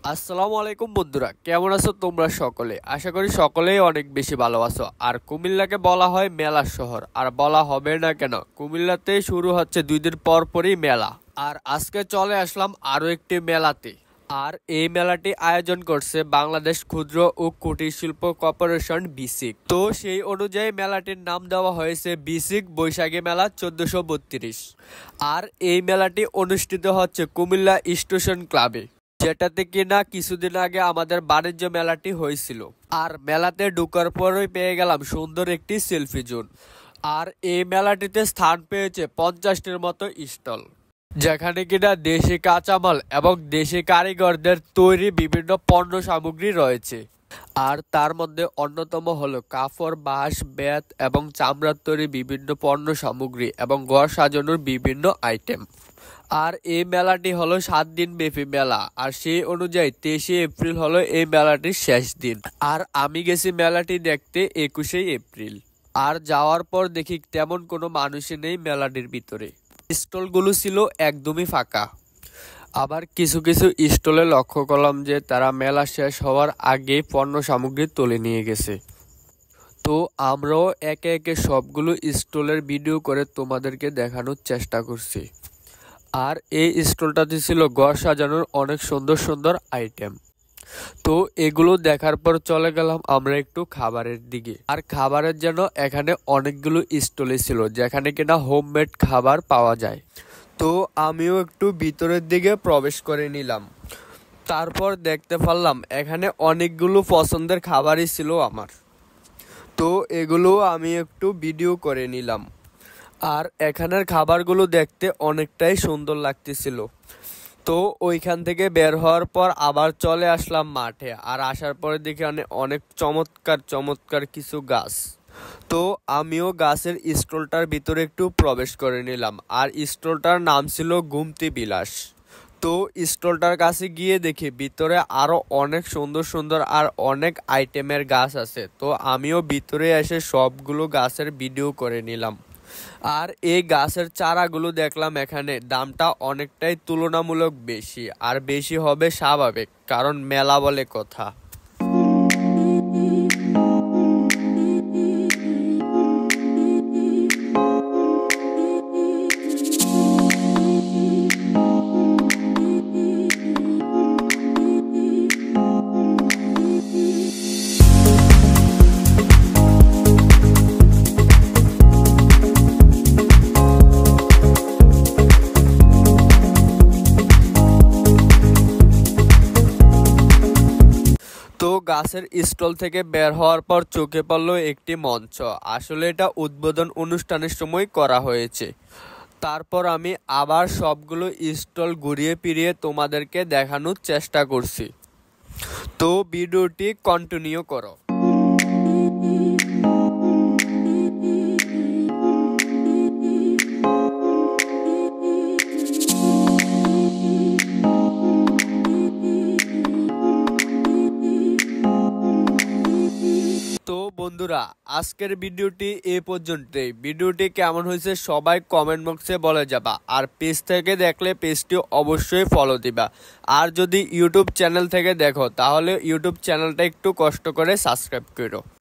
আসসালামু আলাইকুম বন্ধুরা, কেমন আছো তোমরা সকলে? আশা করি সকলেই অনেক বেশি ভালো আছো। আর কুমিল্লাকে বলা হয় মেলার শহর, আর বলা হবে না কেন, কুমিল্লাতে শুরু হচ্ছে 2 দিন পর পরই মেলা। আর আজকে চলে আসলাম আরো একটি মেলাতে। আর এই মেলাটি আয়োজন করছে বাংলাদেশ ক্ষুদ্র ও কুটির শিল্প কর্পোরেশন বিসিক। তো সেই অনুযায়ী মেলাটির নাম দেওয়া হয়েছে বিসিক বৈশাখী মেলা 1432। আর এই মেলাটি অনুষ্ঠিত হচ্ছে কুমিল্লা স্টেশন ক্লাবে, যেটাতে কিনা কিছুদিন আগে আমাদের বাণিজ্য মেলাটি হয়েছিল। আর মেলাতে ঢোকার পরই পেয়ে গেলাম সুন্দর একটি সেলফি জোন। আর এই মেলাটিতে স্থান পেয়েছে 50টির মতো স্টল, যেখানে কিনা দেশি কাঁচামাল এবং দেশি কারিগরদের তৈরি বিভিন্ন পণ্য সামগ্রী রয়েছে। আর তার মধ্যে অন্যতম হলো কাপড়, বাঁশ, বেত এবং চামড়ার তৈরি বিভিন্ন পণ্য সামগ্রী এবং ঘর সাজানোর বিভিন্ন আইটেম। আর এই মেলাটি হলো 7 দিন ব্যাপী মেলা। আর সেই অনুযায়ী 23শে এপ্রিল হলো এই মেলাটির শেষ দিন। আর আমি গেছি মেলাটি দেখতে 21শে এপ্রিল। আর যাওয়ার পর দেখি তেমন কোনো মানুষই নেই মেলাটির ভিতরে। স্টলগুলো ছিল একদমই ফাঁকা। আবার কিছু কিছু স্টলে লক্ষ্য করলাম যে তারা মেলা শেষ হওয়ার আগে পণ্য সামগ্রী তুলে নিয়ে গেছে। তো আমরাও একে একে সবগুলো স্টলের ভিডিও করে তোমাদেরকে দেখানোর চেষ্টা করছি। আর এই স্টলটাতে ছিল ঘর সাজানোর অনেক সুন্দর সুন্দর আইটেম। তো এগুলো দেখার পর চলে গেলাম আমরা একটু খাবারের দিকে। আর খাবারের জন্য এখানে অনেকগুলো স্টলে ছিল, যেখানে কিনা হোমমেড খাবার পাওয়া যায়। তো আমিও একটু ভিতরের দিকে প্রবেশ করে নিলাম। তারপর দেখতে পারলাম এখানে অনেকগুলো পছন্দের খাবারই ছিল আমার। তো এগুলো আমি একটু ভিডিও করে নিলাম। আর এখানের খাবারগুলো দেখতে অনেকটাই সুন্দর লাগতেছিল। তো ওইখান থেকে বের হওয়ার পর আবার চলে আসলাম মাঠে। আর আসার পরে দেখি অনেক চমৎকার চমৎকার কিছু গাছ। তো আমিও গাছের স্টলটার ভিতরে একটু প্রবেশ করে নিলাম। আর স্টলটার নাম ছিল গুমতি বিলাস। তো স্টলটার কাছে গিয়ে দেখি ভিতরে আরো অনেক সুন্দর সুন্দর আর অনেক আইটেমের গাছ আছে। তো আমিও ভিতরে এসে সবগুলো গাছের ভিডিও করে নিলাম। আর এই গাছের চারাগুলো দেখলাম এখানে দামটা অনেকটাই তুলনামূলক বেশি। আর বেশি হবে স্বাভাবিক, কারণ মেলা বলে কথা। তো গাছের স্টল থেকে বের হওয়ার পর চোখে পড়লো একটি মঞ্চ। আসলে এটা উদ্বোধন অনুষ্ঠানের সময় করা হয়েছে। তারপর আমি আবার সবগুলো স্টল ঘুরিয়ে ফিরিয়ে তোমাদেরকে দেখানোর চেষ্টা করছি। তো ভিডিওটি কন্টিনিউ করো। তো বন্ধুরা, আজকের ভিডিওটি এই পর্যন্তই। ভিডিওটি কেমন হয়েছে সবাই কমেন্ট বক্সে বলে যাবা। আর পেজ থেকে দেখলে পেজটি অবশ্যই ফলো দিবা। আর যদি ইউটিউব চ্যানেল থেকে দেখো তাহলে ইউটিউব চ্যানেলটা একটু কষ্ট করে সাবস্ক্রাইব করো।